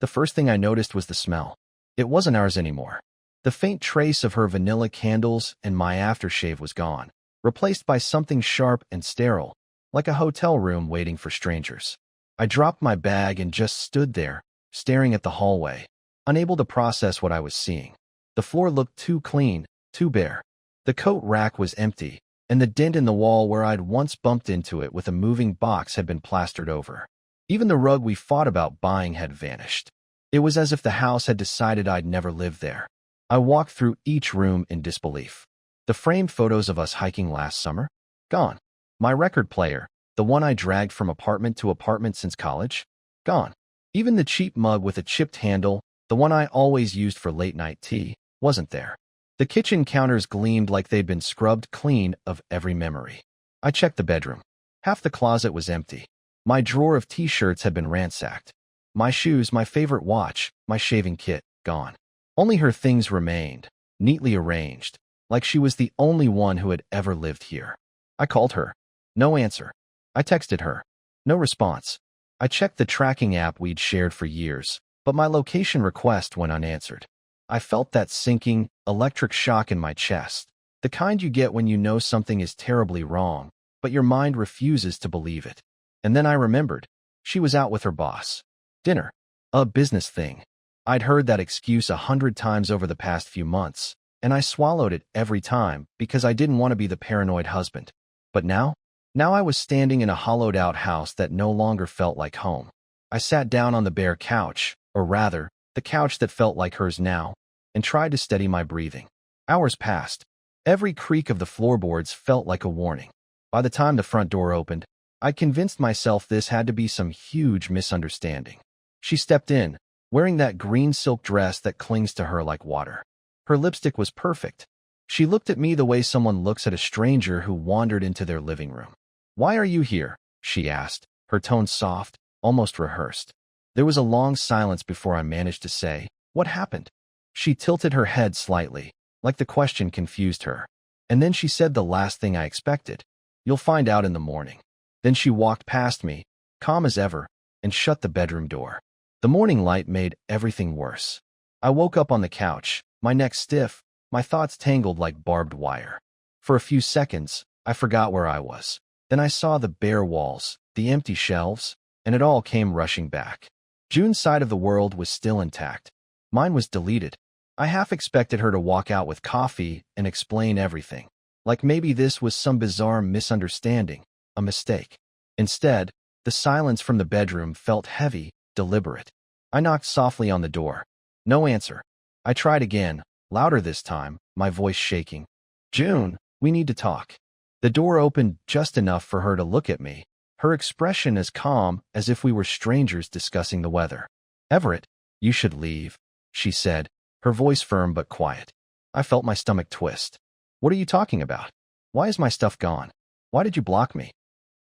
The first thing I noticed was the smell. It wasn't ours anymore. The faint trace of her vanilla candles and my aftershave was gone, replaced by something sharp and sterile, like a hotel room waiting for strangers. I dropped my bag and just stood there, staring at the hallway, unable to process what I was seeing. The floor looked too clean, too bare. The coat rack was empty, and the dent in the wall where I'd once bumped into it with a moving box had been plastered over. Even the rug we fought about buying had vanished. It was as if the house had decided I'd never live there. I walked through each room in disbelief. The framed photos of us hiking last summer? Gone. My record player, the one I dragged from apartment to apartment since college? Gone. Even the cheap mug with a chipped handle, the one I always used for late-night tea, wasn't there. The kitchen counters gleamed like they'd been scrubbed clean of every memory. I checked the bedroom. Half the closet was empty. My drawer of t-shirts had been ransacked. My shoes, my favorite watch, my shaving kit, gone. Only her things remained, neatly arranged, like she was the only one who had ever lived here. I called her. No answer. I texted her. No response. I checked the tracking app we'd shared for years, but my location request went unanswered. I felt that sinking, electric shock in my chest, the kind you get when you know something is terribly wrong, but your mind refuses to believe it. And then I remembered. She was out with her boss. Dinner. A business thing. I'd heard that excuse 100 times over the past few months, and I swallowed it every time because I didn't want to be the paranoid husband. But now I was standing in a hollowed-out house that no longer felt like home. I sat down on the bare couch, or rather, the couch that felt like hers now, and tried to steady my breathing. Hours passed. Every creak of the floorboards felt like a warning. By the time the front door opened, I'd convinced myself this had to be some huge misunderstanding. She stepped in, wearing that green silk dress that clings to her like water. Her lipstick was perfect. She looked at me the way someone looks at a stranger who wandered into their living room. "Why are you here?" she asked, her tone soft, almost rehearsed. There was a long silence before I managed to say, "What happened?" She tilted her head slightly, like the question confused her. And then she said the last thing I expected. "You'll find out in the morning." Then she walked past me, calm as ever, and shut the bedroom door. The morning light made everything worse. I woke up on the couch, my neck stiff, my thoughts tangled like barbed wire. For a few seconds, I forgot where I was. Then I saw the bare walls, the empty shelves, and it all came rushing back. June's side of the world was still intact. Mine was deleted. I half expected her to walk out with coffee and explain everything, like maybe this was some bizarre misunderstanding, a mistake. Instead, the silence from the bedroom felt heavy, deliberate. I knocked softly on the door. No answer. I tried again, louder this time, my voice shaking. "June, we need to talk." The door opened just enough for her to look at me, her expression as calm as if we were strangers discussing the weather. "Everett, you should leave," she said, her voice firm but quiet. I felt my stomach twist. "What are you talking about? Why is my stuff gone? Why did you block me?"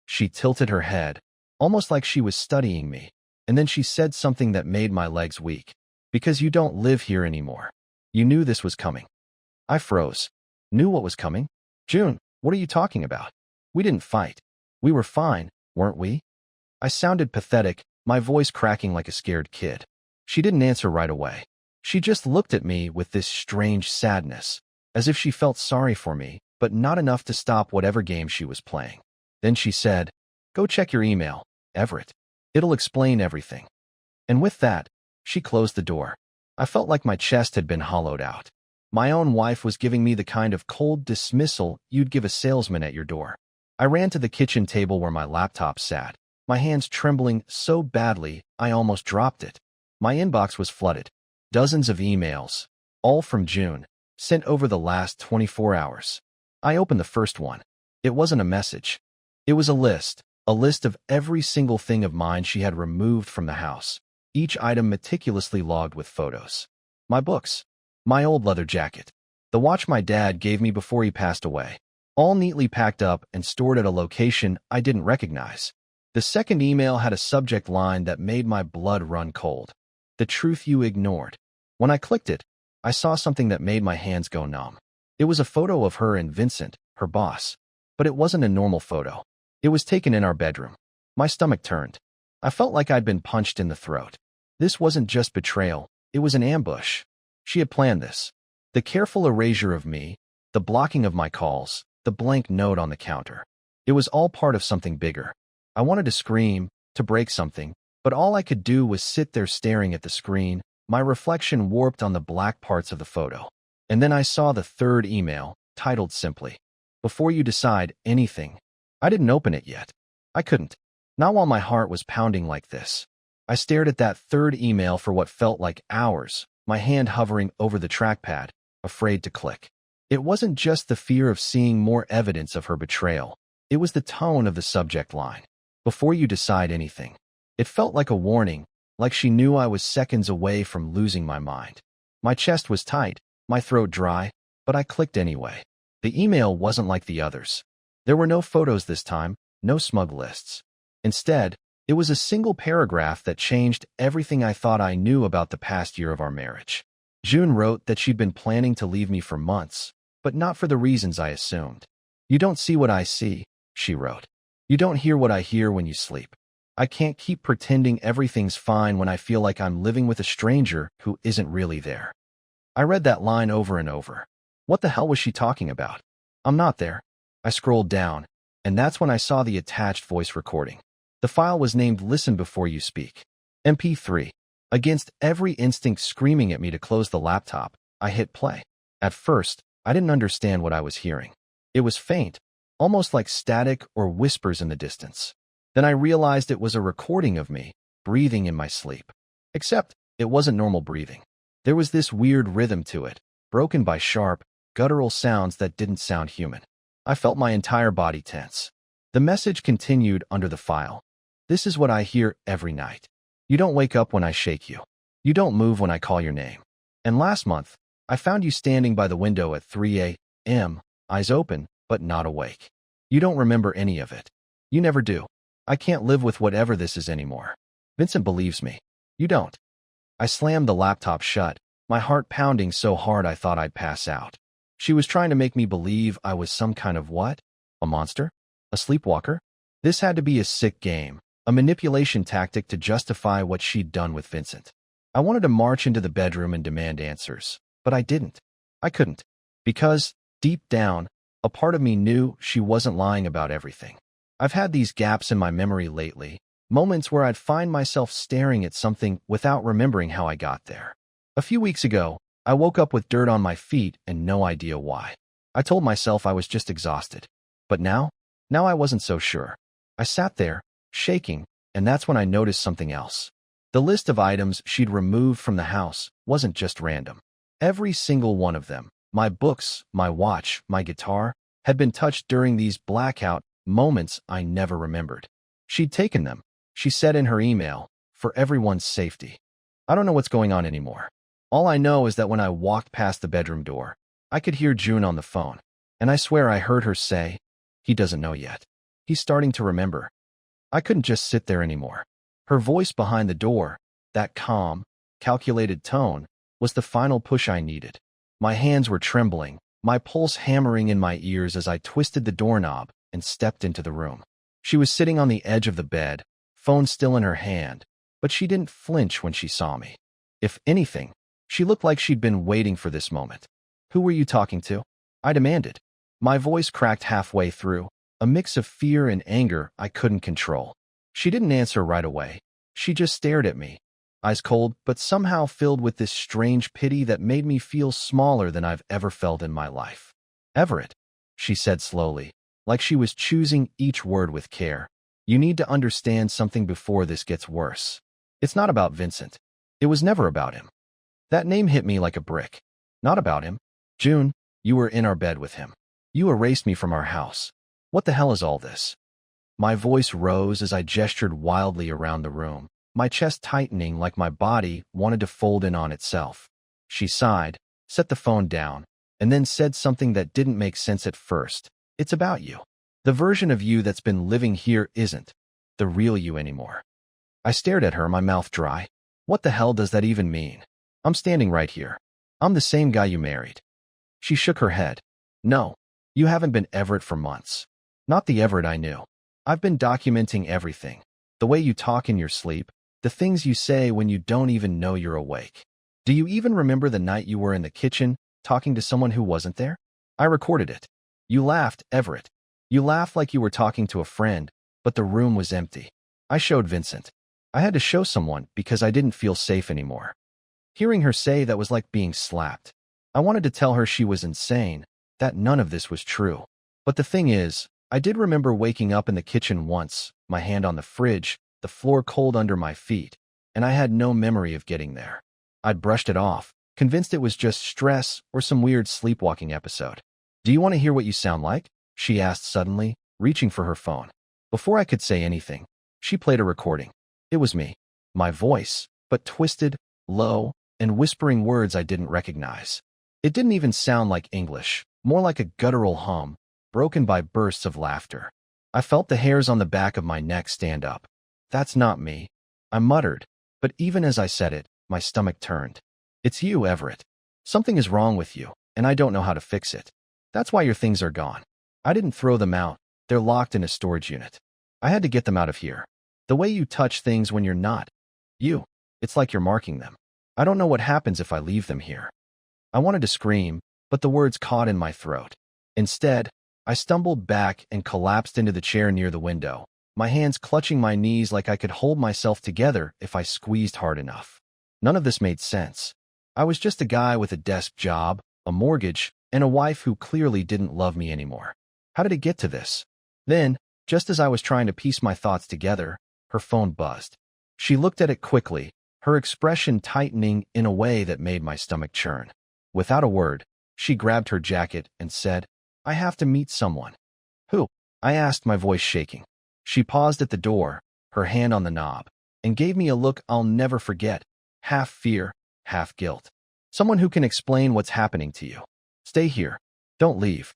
She tilted her head, almost like she was studying me, and then she said something that made my legs weak. "Because you don't live here anymore. You knew this was coming." I froze. Knew what was coming? "June, what are you talking about? We didn't fight. We were fine, weren't we?" I sounded pathetic, my voice cracking like a scared kid. She didn't answer right away. She just looked at me with this strange sadness, as if she felt sorry for me, but not enough to stop whatever game she was playing. Then she said, "Go check your email, Everett. It'll explain everything." And with that, she closed the door. I felt like my chest had been hollowed out. My own wife was giving me the kind of cold dismissal you'd give a salesman at your door. I ran to the kitchen table where my laptop sat, my hands trembling so badly I almost dropped it. My inbox was flooded. Dozens of emails, all from June, sent over the last 24 hours. I opened the first one. It wasn't a message. It was a list of every single thing of mine she had removed from the house, each item meticulously logged with photos. My books, my old leather jacket, the watch my dad gave me before he passed away, all neatly packed up and stored at a location I didn't recognize. The second email had a subject line that made my blood run cold. "The truth you ignored." When I clicked it, I saw something that made my hands go numb. It was a photo of her and Vincent, her boss. But it wasn't a normal photo. It was taken in our bedroom. My stomach turned. I felt like I'd been punched in the throat. This wasn't just betrayal, it was an ambush. She had planned this. The careful erasure of me, the blocking of my calls, the blank note on the counter. It was all part of something bigger. I wanted to scream, to break something, but all I could do was sit there staring at the screen, my reflection warped on the black parts of the photo. And then I saw the third email, titled simply, "Before you decide anything." I didn't open it yet. I couldn't. Not while my heart was pounding like this. I stared at that third email for what felt like hours, my hand hovering over the trackpad, afraid to click. It wasn't just the fear of seeing more evidence of her betrayal. It was the tone of the subject line. "Before you decide anything." It felt like a warning, like she knew I was seconds away from losing my mind. My chest was tight, my throat dry, but I clicked anyway. The email wasn't like the others. There were no photos this time, no smug lists. Instead, it was a single paragraph that changed everything I thought I knew about the past year of our marriage. June wrote that she'd been planning to leave me for months, but not for the reasons I assumed. "You don't see what I see," she wrote. "You don't hear what I hear when you sleep. I can't keep pretending everything's fine when I feel like I'm living with a stranger who isn't really there." I read that line over and over. What the hell was she talking about? I'm not there. I scrolled down, and that's when I saw the attached voice recording. The file was named "Listen Before You Speak." MP3. Against every instinct screaming at me to close the laptop, I hit play. At first, I didn't understand what I was hearing. It was faint, almost like static or whispers in the distance. Then I realized it was a recording of me, breathing in my sleep. Except, it wasn't normal breathing. There was this weird rhythm to it, broken by sharp, guttural sounds that didn't sound human. I felt my entire body tense. The message continued under the file. "This is what I hear every night. You don't wake up when I shake you. You don't move when I call your name. And last month, I found you standing by the window at 3 a.m., eyes open, but not awake. You don't remember any of it. You never do. I can't live with whatever this is anymore. Vincent believes me. You don't." I slammed the laptop shut, my heart pounding so hard I thought I'd pass out. She was trying to make me believe I was some kind of what? A monster? A sleepwalker? This had to be a sick game, a manipulation tactic to justify what she'd done with Vincent. I wanted to march into the bedroom and demand answers, but I didn't. I couldn't. Because, deep down, a part of me knew she wasn't lying about everything. I've had these gaps in my memory lately, moments where I'd find myself staring at something without remembering how I got there. A few weeks ago, I woke up with dirt on my feet and no idea why. I told myself I was just exhausted. But now I wasn't so sure. I sat there, shaking, and that's when I noticed something else. The list of items she'd removed from the house wasn't just random. Every single one of them, my books, my watch, my guitar, had been touched during these blackout moments I never remembered. She'd taken them, she said in her email, for everyone's safety. I don't know what's going on anymore. All I know is that when I walked past the bedroom door, I could hear June on the phone, and I swear I heard her say, "He doesn't know yet. He's starting to remember." I couldn't just sit there anymore. Her voice behind the door, that calm, calculated tone, was the final push I needed. My hands were trembling, my pulse hammering in my ears as I twisted the doorknob and stepped into the room. She was sitting on the edge of the bed, phone still in her hand, but she didn't flinch when she saw me. If anything, she looked like she'd been waiting for this moment. "Who were you talking to?" I demanded. My voice cracked halfway through, a mix of fear and anger I couldn't control. She didn't answer right away. She just stared at me, eyes cold but somehow filled with this strange pity that made me feel smaller than I've ever felt in my life. "Everett," she said slowly, like she was choosing each word with care. "You need to understand something before this gets worse. It's not about Vincent. It was never about him." That name hit me like a brick. Not about him. "June, you were in our bed with him. You erased me from our house. What the hell is all this?" My voice rose as I gestured wildly around the room, my chest tightening like my body wanted to fold in on itself. She sighed, set the phone down, and then said something that didn't make sense at first. "It's about you. The version of you that's been living here isn't the real you anymore." I stared at her, my mouth dry. What the hell does that even mean? I'm standing right here. I'm the same guy you married. She shook her head. "No, you haven't been Everett for months. Not the Everett I knew. I've been documenting everything. The way you talk in your sleep, The things you say when you don't even know you're awake. Do you even remember the night you were in the kitchen, talking to someone who wasn't there? I recorded it. You laughed, Everett. You laughed like you were talking to a friend, but the room was empty. I showed Vincent. I had to show someone because I didn't feel safe anymore. Hearing her say that was like being slapped. I wanted to tell her she was insane, that none of this was true. But the thing is, I did remember waking up in the kitchen once, my hand on the fridge, the floor cold under my feet, and I had no memory of getting there. I'd brushed it off, convinced it was just stress or some weird sleepwalking episode. Do you want to hear what you sound like? She asked suddenly, reaching for her phone. Before I could say anything, she played a recording. It was me. My voice, but twisted, low, and whispering words I didn't recognize. It didn't even sound like English, more like a guttural hum, broken by bursts of laughter. I felt the hairs on the back of my neck stand up. That's not me, I muttered, but even as I said it, my stomach turned. It's you, Everett. Something is wrong with you, and I don't know how to fix it. That's why your things are gone. I didn't throw them out. They're locked in a storage unit. I had to get them out of here. The way you touch things when you're not you, it's like you're marking them. I don't know what happens if I leave them here. I wanted to scream, but the words caught in my throat. Instead, I stumbled back and collapsed into the chair near the window, my hands clutching my knees like I could hold myself together if I squeezed hard enough. None of this made sense. I was just a guy with a desk job, a mortgage, and a wife who clearly didn't love me anymore. How did it get to this? Then, just as I was trying to piece my thoughts together, her phone buzzed. She looked at it quickly, her expression tightening in a way that made my stomach churn. Without a word, she grabbed her jacket and said, I have to meet someone. Who? I asked, my voice shaking. She paused at the door, her hand on the knob, and gave me a look I'll never forget, half fear, half guilt. Someone who can explain what's happening to you. Stay here. Don't leave.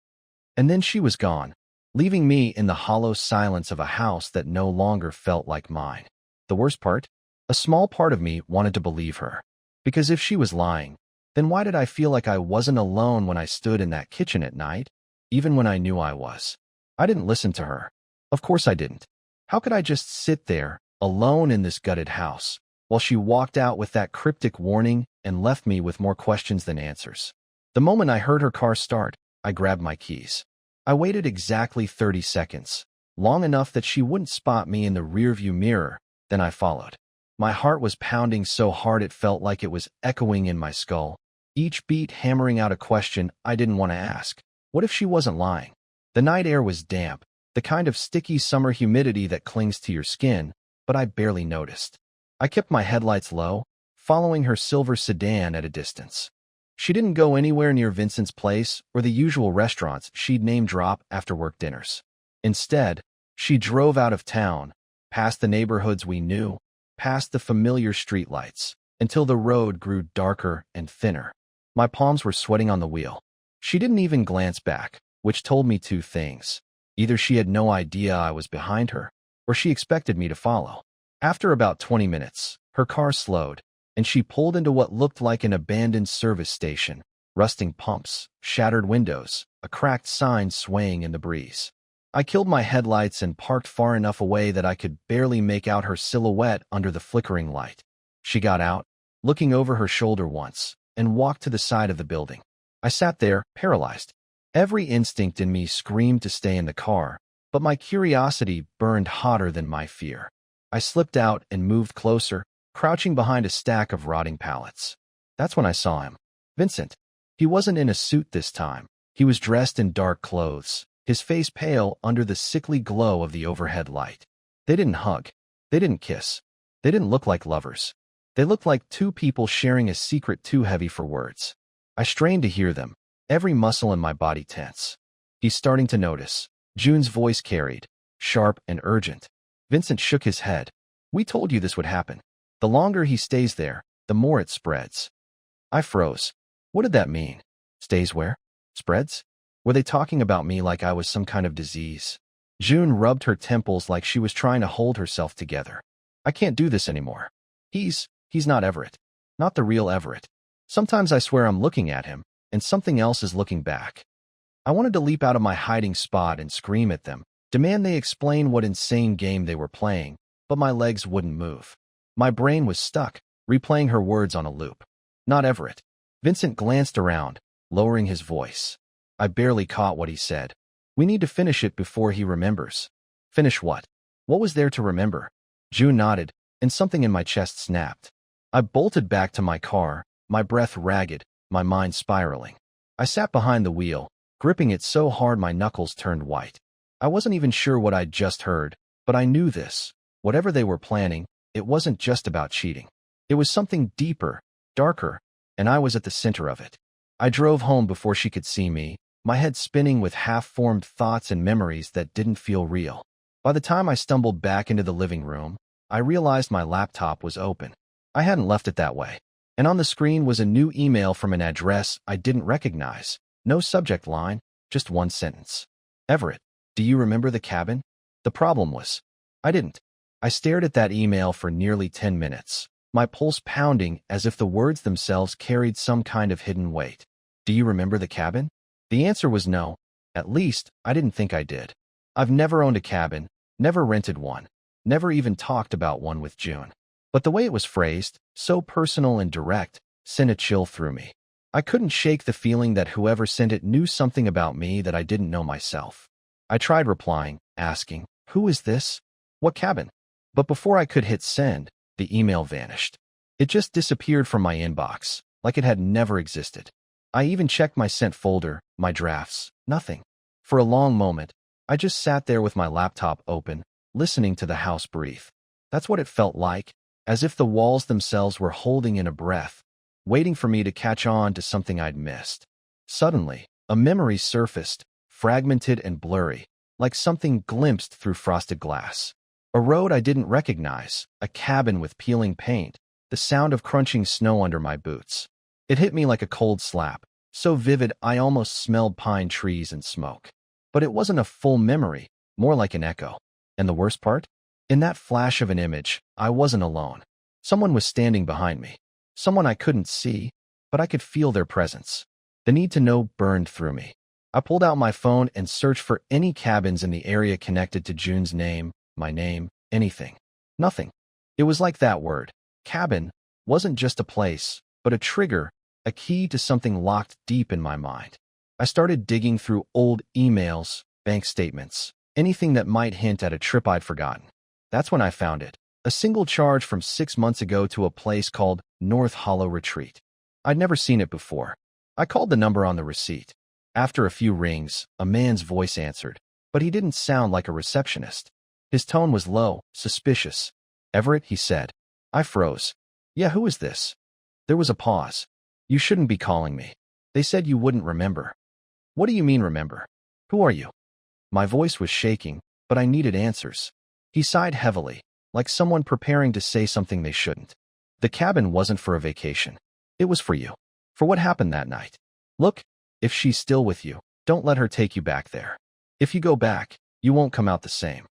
And then she was gone, leaving me in the hollow silence of a house that no longer felt like mine. The worst part? A small part of me wanted to believe her. Because if she was lying, then why did I feel like I wasn't alone when I stood in that kitchen at night, even when I knew I was? I didn't listen to her. Of course I didn't. How could I just sit there, alone in this gutted house, while she walked out with that cryptic warning and left me with more questions than answers? The moment I heard her car start, I grabbed my keys. I waited exactly 30 seconds, long enough that she wouldn't spot me in the rearview mirror, then I followed. My heart was pounding so hard it felt like it was echoing in my skull, each beat hammering out a question I didn't want to ask. What if she wasn't lying? The night air was damp, the kind of sticky summer humidity that clings to your skin, but I barely noticed. I kept my headlights low, following her silver sedan at a distance. She didn't go anywhere near Vincent's place or the usual restaurants she'd name-drop after work dinners. Instead, she drove out of town, past the neighborhoods we knew, past the familiar streetlights, until the road grew darker and thinner. My palms were sweating on the wheel. She didn't even glance back, which told me two things. Either she had no idea I was behind her, or she expected me to follow. After about 20 minutes, her car slowed, and she pulled into what looked like an abandoned service station, rusting pumps, shattered windows, a cracked sign swaying in the breeze. I killed my headlights and parked far enough away that I could barely make out her silhouette under the flickering light. She got out, looking over her shoulder once, and walked to the side of the building. I sat there, paralyzed. Every instinct in me screamed to stay in the car, but my curiosity burned hotter than my fear. I slipped out and moved closer, crouching behind a stack of rotting pallets. That's when I saw him. Vincent. He wasn't in a suit this time. He was dressed in dark clothes, his face pale under the sickly glow of the overhead light. They didn't hug. They didn't kiss. They didn't look like lovers. They looked like two people sharing a secret too heavy for words. I strained to hear them, every muscle in my body tense. He's starting to notice. June's voice carried, sharp and urgent. Vincent shook his head. We told you this would happen. The longer he stays there, the more it spreads. I froze. What did that mean? Stays where? Spreads? Were they talking about me like I was some kind of disease? June rubbed her temples like she was trying to hold herself together. I can't do this anymore. He's not Everett. Not the real Everett. Sometimes I swear I'm looking at him, and something else is looking back. I wanted to leap out of my hiding spot and scream at them, demand they explain what insane game they were playing, but my legs wouldn't move. My brain was stuck, replaying her words on a loop. Not Everett. Vincent glanced around, lowering his voice. I barely caught what he said. We need to finish it before he remembers. Finish what? What was there to remember? June nodded, and something in my chest snapped. I bolted back to my car, my breath ragged, my mind spiraling. I sat behind the wheel, gripping it so hard my knuckles turned white. I wasn't even sure what I'd just heard, but I knew this. Whatever they were planning, it wasn't just about cheating. It was something deeper, darker, and I was at the center of it. I drove home before she could see me, my head spinning with half-formed thoughts and memories that didn't feel real. By the time I stumbled back into the living room, I realized my laptop was open. I hadn't left it that way. And on the screen was a new email from an address I didn't recognize. No subject line, just one sentence. Everett, do you remember the cabin? The problem was, I didn't. I stared at that email for nearly 10 minutes, my pulse pounding as if the words themselves carried some kind of hidden weight. Do you remember the cabin? The answer was no. At least, I didn't think I did. I've never owned a cabin, never rented one, never even talked about one with June. But the way it was phrased, so personal and direct, sent a chill through me. I couldn't shake the feeling that whoever sent it knew something about me that I didn't know myself. I tried replying, asking, who is this? What cabin? But before I could hit send, the email vanished. It just disappeared from my inbox, like it had never existed. I even checked my sent folder, my drafts, nothing. For a long moment, I just sat there with my laptop open, listening to the house breathe. That's what it felt like, as if the walls themselves were holding in a breath, waiting for me to catch on to something I'd missed. Suddenly, a memory surfaced, fragmented and blurry, like something glimpsed through frosted glass. A road I didn't recognize, a cabin with peeling paint, the sound of crunching snow under my boots. It hit me like a cold slap, so vivid I almost smelled pine trees and smoke. But it wasn't a full memory, more like an echo. And the worst part? In that flash of an image, I wasn't alone. Someone was standing behind me. Someone I couldn't see, but I could feel their presence. The need to know burned through me. I pulled out my phone and searched for any cabins in the area connected to June's name, my name, anything. Nothing. It was like that word, cabin, wasn't just a place, but a trigger, a key to something locked deep in my mind. I started digging through old emails, bank statements, anything that might hint at a trip I'd forgotten. That's when I found it. A single charge from 6 months ago to a place called North Hollow Retreat. I'd never seen it before. I called the number on the receipt. After a few rings, a man's voice answered, but he didn't sound like a receptionist. His tone was low, suspicious. Everett, he said. I froze. Yeah, who is this? There was a pause. You shouldn't be calling me. They said you wouldn't remember. What do you mean remember? Who are you? My voice was shaking, but I needed answers. He sighed heavily, like someone preparing to say something they shouldn't. The cabin wasn't for a vacation. It was for you. For what happened that night. Look, if she's still with you, don't let her take you back there. If you go back, you won't come out the same.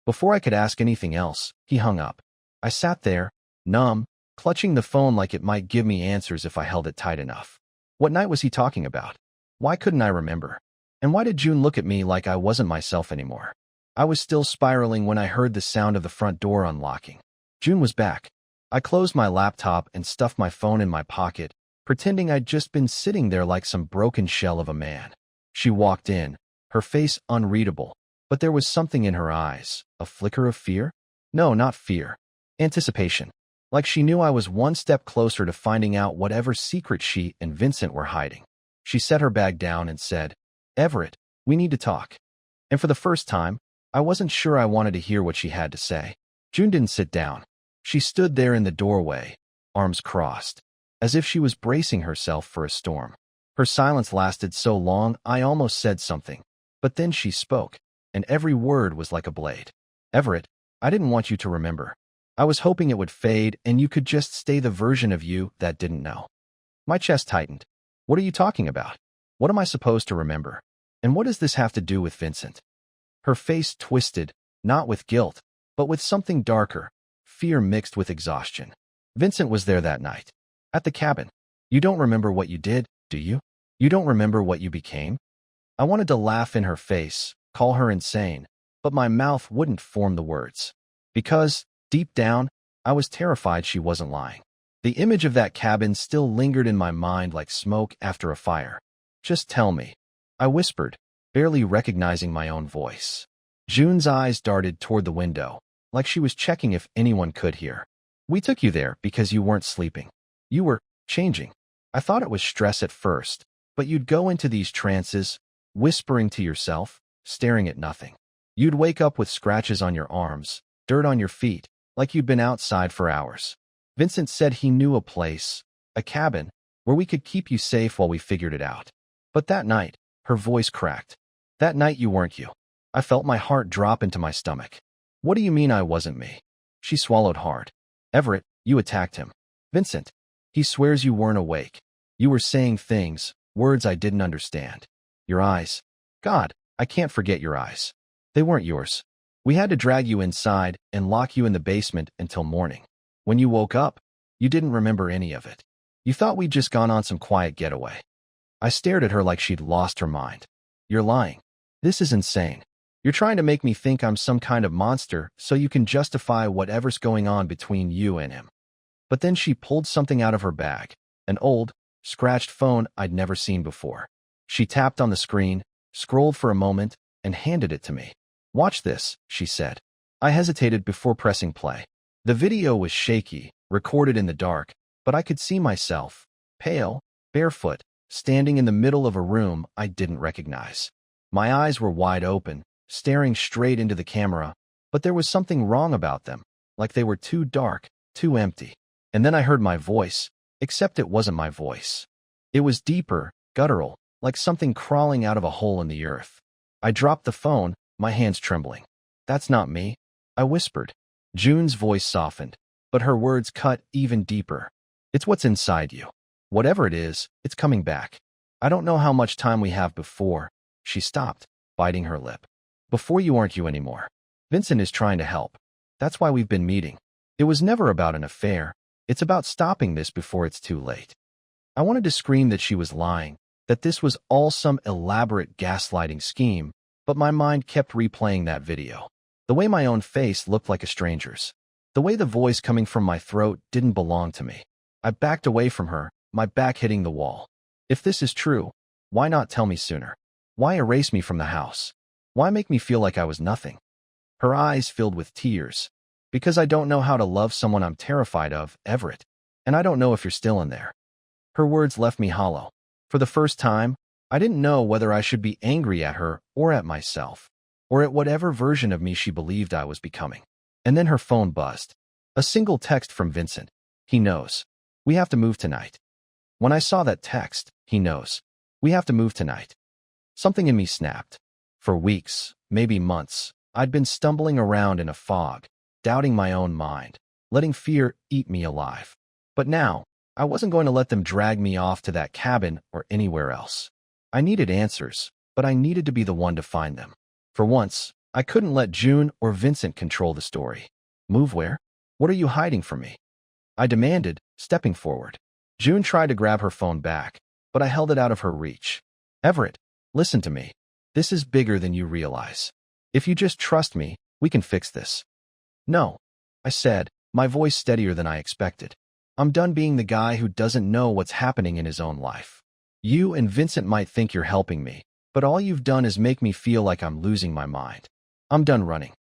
Before I could ask anything else, he hung up. I sat there, numb, clutching the phone like it might give me answers if I held it tight enough. What night was he talking about? Why couldn't I remember? And why did June look at me like I wasn't myself anymore? I was still spiraling when I heard the sound of the front door unlocking. June was back. I closed my laptop and stuffed my phone in my pocket, pretending I'd just been sitting there like some broken shell of a man. She walked in, her face unreadable, but there was something in her eyes, a flicker of fear? No, not fear. Anticipation. Like she knew I was one step closer to finding out whatever secret she and Vincent were hiding. She set her bag down and said, Everett, we need to talk. And for the first time, I wasn't sure I wanted to hear what she had to say. June didn't sit down. She stood there in the doorway, arms crossed, as if she was bracing herself for a storm. Her silence lasted so long I almost said something, but then she spoke, and every word was like a blade. Everett, I didn't want you to remember. I was hoping it would fade and you could just stay the version of you that didn't know. My chest tightened. What are you talking about? What am I supposed to remember? And what does this have to do with Vincent? Her face twisted, not with guilt, but with something darker, fear mixed with exhaustion. Vincent was there that night. At the cabin. You don't remember what you did, do you? You don't remember what you became? I wanted to laugh in her face, call her insane, but my mouth wouldn't form the words. Because, deep down, I was terrified she wasn't lying. The image of that cabin still lingered in my mind like smoke after a fire. Just tell me, I whispered, barely recognizing my own voice. June's eyes darted toward the window, like she was checking if anyone could hear. We took you there because you weren't sleeping. You were changing. I thought it was stress at first, but you'd go into these trances, whispering to yourself, staring at nothing. You'd wake up with scratches on your arms, dirt on your feet, like you'd been outside for hours. Vincent said he knew a place, a cabin, where we could keep you safe while we figured it out. But that night, her voice cracked. That night you weren't you. I felt my heart drop into my stomach. What do you mean I wasn't me? She swallowed hard. Everett, you attacked him. Vincent, he swears you weren't awake. You were saying things, words I didn't understand. Your eyes. God, I can't forget your eyes. They weren't yours. We had to drag you inside and lock you in the basement until morning. When you woke up, you didn't remember any of it. You thought we'd just gone on some quiet getaway. I stared at her like she'd lost her mind. You're lying. This is insane. You're trying to make me think I'm some kind of monster so you can justify whatever's going on between you and him. But then she pulled something out of her bag, an old, scratched phone I'd never seen before. She tapped on the screen, scrolled for a moment, and handed it to me. Watch this, she said. I hesitated before pressing play. The video was shaky, recorded in the dark, but I could see myself, pale, barefoot, standing in the middle of a room I didn't recognize. My eyes were wide open, staring straight into the camera, but there was something wrong about them, like they were too dark, too empty. And then I heard my voice, except it wasn't my voice. It was deeper, guttural, like something crawling out of a hole in the earth. I dropped the phone, my hands trembling. That's not me, I whispered. June's voice softened, but her words cut even deeper. It's what's inside you. Whatever it is, it's coming back. I don't know how much time we have before. She stopped, biting her lip. Before you aren't you anymore. Vincent is trying to help. That's why we've been meeting. It was never about an affair. It's about stopping this before it's too late. I wanted to scream that she was lying, that this was all some elaborate gaslighting scheme, but my mind kept replaying that video. The way my own face looked like a stranger's. The way the voice coming from my throat didn't belong to me. I backed away from her, my back hitting the wall. If this is true, why not tell me sooner? Why erase me from the house? Why make me feel like I was nothing? Her eyes filled with tears. Because I don't know how to love someone I'm terrified of, Everett. And I don't know if you're still in there. Her words left me hollow. For the first time, I didn't know whether I should be angry at her or at myself, or at whatever version of me she believed I was becoming. And then her phone buzzed. A single text from Vincent. He knows. We have to move tonight. When I saw that text, he knows. We have to move tonight. Something in me snapped. For weeks, maybe months, I'd been stumbling around in a fog, doubting my own mind, letting fear eat me alive. But now, I wasn't going to let them drag me off to that cabin or anywhere else. I needed answers, but I needed to be the one to find them. For once, I couldn't let June or Vincent control the story. Move where? What are you hiding from me? I demanded, stepping forward. June tried to grab her phone back, but I held it out of her reach. Everett, listen to me. This is bigger than you realize. If you just trust me, we can fix this. No, I said, my voice steadier than I expected. I'm done being the guy who doesn't know what's happening in his own life. You and Vincent might think you're helping me, but all you've done is make me feel like I'm losing my mind. I'm done running.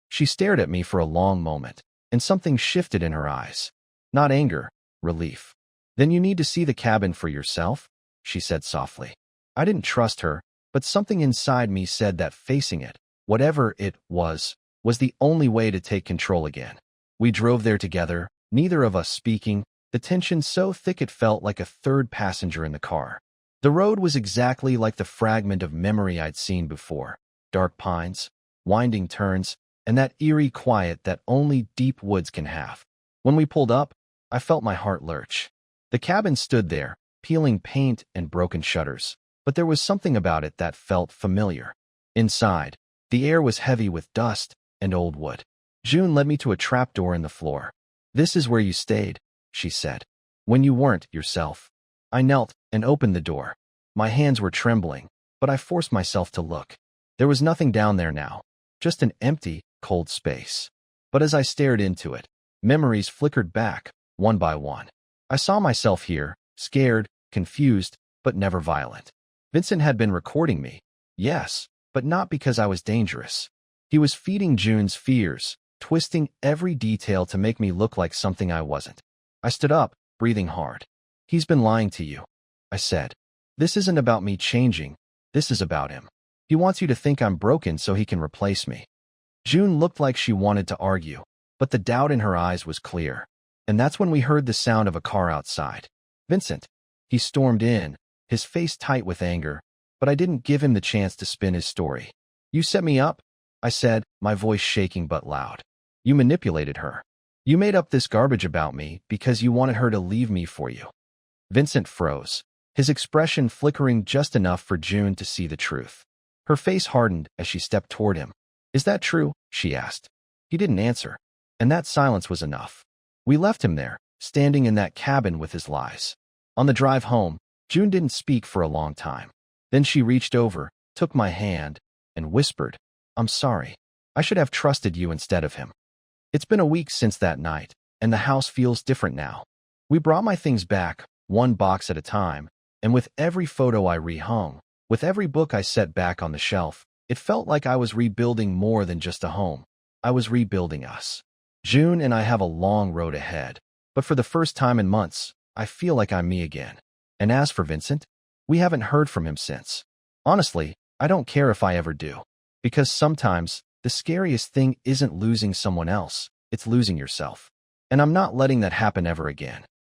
She stared at me for a long moment, and something shifted in her eyes. Not anger, relief. Then you need to see the cabin for yourself, she said softly. I didn't trust her, but something inside me said that facing it, whatever it was the only way to take control again. We drove there together, neither of us speaking, the tension so thick it felt like a third passenger in the car. The road was exactly like the fragment of memory I'd seen before. Dark pines, winding turns, and that eerie quiet that only deep woods can have. When we pulled up, I felt my heart lurch. The cabin stood there, peeling paint and broken shutters, but there was something about it that felt familiar. Inside, the air was heavy with dust and old wood. June led me to a trapdoor in the floor. This is where you stayed, she said, when you weren't yourself. I knelt and opened the door. My hands were trembling, but I forced myself to look. There was nothing down there now, just an empty, cold space. But as I stared into it, Memories flickered back, one by one. I saw myself here, scared, confused, but never violent. Vincent had been recording me, yes, but not because I was dangerous. He was feeding June's fears, twisting every detail to make me look like something I wasn't. I stood up, breathing hard. "He's been lying to you," I said. "This isn't about me changing. This is about him. He wants you to think I'm broken so he can replace me." June looked like she wanted to argue, but the doubt in her eyes was clear. And that's when we heard the sound of a car outside. "Vincent." He stormed in, his face tight with anger, but I didn't give him the chance to spin his story. "You set me up," I said, my voice shaking but loud. "You manipulated her. You made up this garbage about me because you wanted her to leave me for you." Vincent froze, his expression flickering just enough for June to see the truth. Her face hardened as she stepped toward him. "Is that true?" she asked. He didn't answer, and that silence was enough. We left him there, standing in that cabin with his lies. On the drive home, June didn't speak for a long time. Then she reached over, took my hand, and whispered, "I'm sorry. I should have trusted you instead of him." It's been a week since that night, and the house feels different now. We brought my things back, one box at a time, and with every photo I rehung, with every book I set back on the shelf, it felt like I was rebuilding more than just a home. I was rebuilding us. June and I have a long road ahead, but for the first time in months, I feel like I'm me again. And as for Vincent, we haven't heard from him since. Honestly, I don't care if I ever do, because sometimes the scariest thing isn't losing someone else, it's losing yourself. And I'm not letting that happen ever again.